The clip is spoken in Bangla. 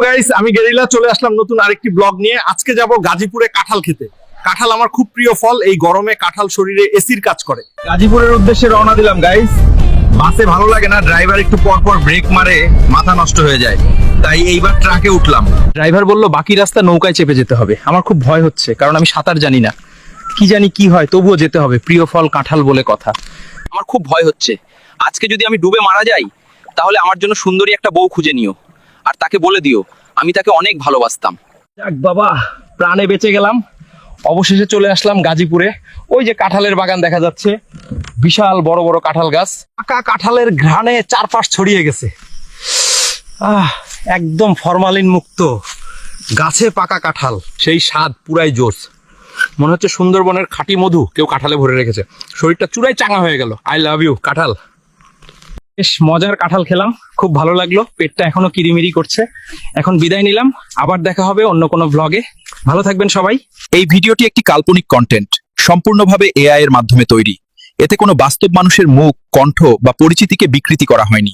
গাইস, আমি গেরিলা চলে আসলাম নতুন আরেকটি ব্লগ নিয়ে। আজকে যাব গাজীপুরে কাঁঠাল খেতে। কাঁঠাল আমার খুব প্রিয় ফল। এই গরমে কাঁঠাল শরীরে এসির কাজ করে। গাজীপুরের উদ্দেশ্যে রওনা দিলাম গাইস। বাসে ভালো লাগে না, ড্রাইভার একটু পর পর ব্রেক মারে, মাথা নষ্ট হয়ে যায়, তাই এইবার ট্রাকে উঠলাম। ড্রাইভার বলল বাকি রাস্তা নৌকায় চেপে যেতে হবে। আমার খুব ভয় হচ্ছে, কারণ আমি সাঁতার জানি না। কি জানি কি হয়, তবুও যেতে হবে। প্রিয় ফল কাঁঠাল বলে কথা। আমার খুব ভয় হচ্ছে, আজকে যদি আমি ডুবে মারা যাই তাহলে আমার জন্য সুন্দরী একটা বউ খুঁজে নিও, আর তাকে বলে দিও আমি তাকে অনেক ভালোবাসতাম। যাক বাবা, প্রাণে বেঁচে গেলাম। অবশেষে চলে আসলাম গাজীপুরে। ওই যে কাঁঠালের বাগান দেখা যাচ্ছে, বিশাল বড় বড় কাঁঠাল গাছ। পাকা কাঁঠালের ঘ্রাণে চারপাশ ছড়িয়ে গেছে। একদম ফরমালিন মুক্ত গাছে পাকা কাঁঠাল, সেই স্বাদ পুরাই জোস। মনে হচ্ছে সুন্দরবনের খাঁটি মধু কেউ কাঁঠালে ভরে রেখেছে। শরীরটা চূড়াই চাঙা হয়ে গেল। আই লাভ ইউ কাঁঠাল। বেশ মজার কাঁঠাল খেলাম, খুব ভালো লাগলো। পেটটা এখনো কিরিমিরি করছে। এখন বিদায় নিলাম, আবার দেখা হবে অন্য কোনো ব্লগে। ভালো থাকবেন সবাই। এই ভিডিওটি একটি কাল্পনিক কন্টেন্ট, সম্পূর্ণভাবে এআই এর মাধ্যমে তৈরি। এতে কোনো বাস্তব মানুষের মুখ, কণ্ঠ বা পরিচিতিকে বিকৃতি করা হয়নি।